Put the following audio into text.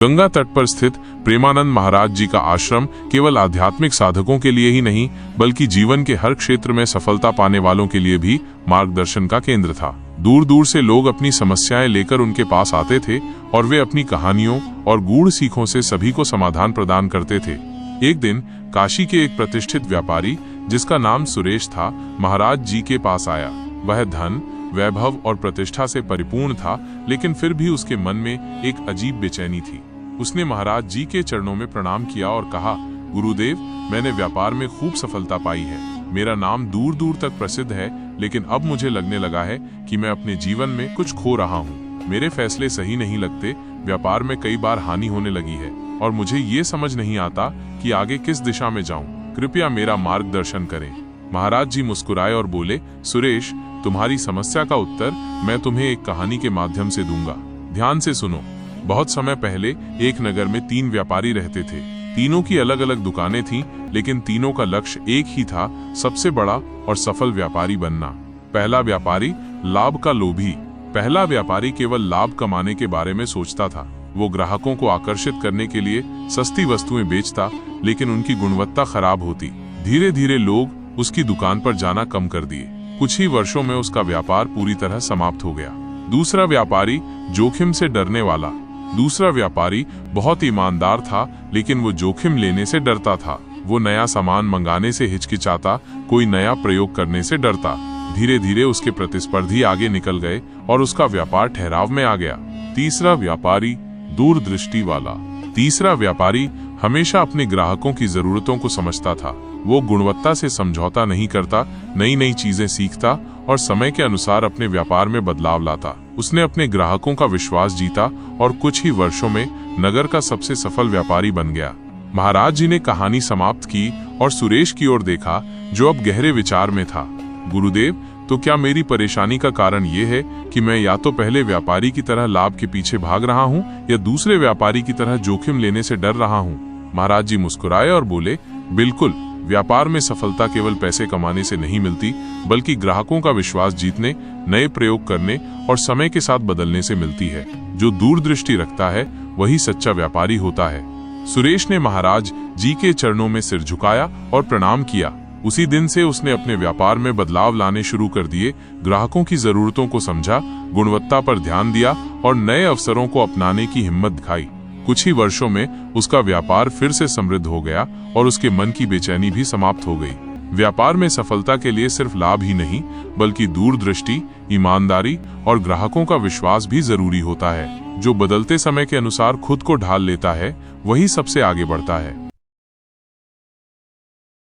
गंगा तट पर स्थित प्रेमानंद महाराज जी का आश्रम केवल आध्यात्मिक साधकों के लिए ही नहीं बल्कि जीवन के हर क्षेत्र में सफलता पाने वालों के लिए भी मार्गदर्शन का केंद्र था। दूर दूर से लोग अपनी समस्याएं लेकर उनके पास आते थे और वे अपनी कहानियों और गूढ़ सीखों से सभी को समाधान प्रदान करते थे। एक दिन काशी के एक प्रतिष्ठित व्यापारी जिसका नाम सुरेश था, महाराज जी के पास आया। वह धन, वैभव और प्रतिष्ठा से परिपूर्ण था, लेकिन फिर भी उसके मन में एक अजीब बेचैनी थी। उसने महाराज जी के चरणों में प्रणाम किया और कहा, गुरुदेव, मैंने व्यापार में खूब सफलता पाई है। मेरा नाम दूर दूर तक प्रसिद्ध है, लेकिन अब मुझे लगने लगा है कि मैं अपने जीवन में कुछ खो रहा हूँ। मेरे फैसले सही नहीं लगते, व्यापार में कई बार हानि होने लगी है और मुझे ये समझ नहीं आता कि आगे किस दिशा में जाऊं। कृपया मेरा मार्गदर्शन करें। महाराज जी मुस्कुराए और बोले, सुरेश, तुम्हारी समस्या का उत्तर मैं तुम्हें एक कहानी के माध्यम से दूंगा। ध्यान से सुनो। बहुत समय पहले एक नगर में 3 व्यापारी रहते थे। तीनों की अलग अलग दुकानें थीं, लेकिन तीनों का लक्ष्य एक ही था, सबसे बड़ा और सफल व्यापारी बनना। पहला व्यापारी लाभ का लोभी। पहला व्यापारी केवल लाभ कमाने के बारे में सोचता था। वो ग्राहकों को आकर्षित करने के लिए सस्ती वस्तुएं बेचता, लेकिन उनकी गुणवत्ता खराब होती। धीरे धीरे लोग उसकी दुकान पर जाना कम कर दिए। कुछ ही वर्षों में उसका व्यापार पूरी तरह समाप्त हो गया। दूसरा व्यापारी जोखिम से डरने वाला। दूसरा व्यापारी बहुत ईमानदार था, लेकिन वो जोखिम लेने से डरता था। वो नया सामान मंगाने से हिचकिचाता, कोई नया प्रयोग करने से डरता। धीरे धीरे उसके प्रतिस्पर्धी आगे निकल गए और उसका व्यापार ठहराव में आ गया। तीसरा व्यापारी दूरदृष्टि वाला। तीसरा व्यापारी हमेशा अपने ग्राहकों की जरूरतों को समझता था। वो गुणवत्ता से समझौता नहीं करता, नई नई चीजें सीखता और समय के अनुसार अपने व्यापार में बदलाव लाता। उसने अपने ग्राहकों का विश्वास जीता और कुछ ही वर्षों में नगर का सबसे सफल व्यापारी बन गया। महाराज जी ने कहानी समाप्त की और सुरेश की ओर देखा, जो अब गहरे विचार में था। गुरुदेव, तो क्या मेरी परेशानी का कारण ये है कि मैं या तो पहले व्यापारी की तरह लाभ के पीछे भाग रहा हूँ या दूसरे व्यापारी की तरह जोखिम लेने से डर रहा हूँ? महाराज जी मुस्कुराए और बोले, बिल्कुल, व्यापार में सफलता केवल पैसे कमाने से नहीं मिलती, बल्कि ग्राहकों का विश्वास जीतने, नए प्रयोग करने और समय के साथ बदलने से मिलती है। जो दूरदृष्टि रखता है वही सच्चा व्यापारी होता है। सुरेश ने महाराज जी के चरणों में सिर झुकाया और प्रणाम किया। उसी दिन से उसने अपने व्यापार में बदलाव लाने शुरू कर दिए, ग्राहकों की जरूरतों को समझा, गुणवत्ता पर ध्यान दिया और नए अवसरों को अपनाने की हिम्मत दिखाई। कुछ ही वर्षों में उसका व्यापार फिर से समृद्ध हो गया और उसके मन की बेचैनी भी समाप्त हो गई। व्यापार में सफलता के लिए सिर्फ लाभ ही नहीं, बल्कि दूरदृष्टि, ईमानदारी और ग्राहकों का विश्वास भी जरूरी होता है। जो बदलते समय के अनुसार खुद को ढाल लेता है, वही सबसे आगे बढ़ता है।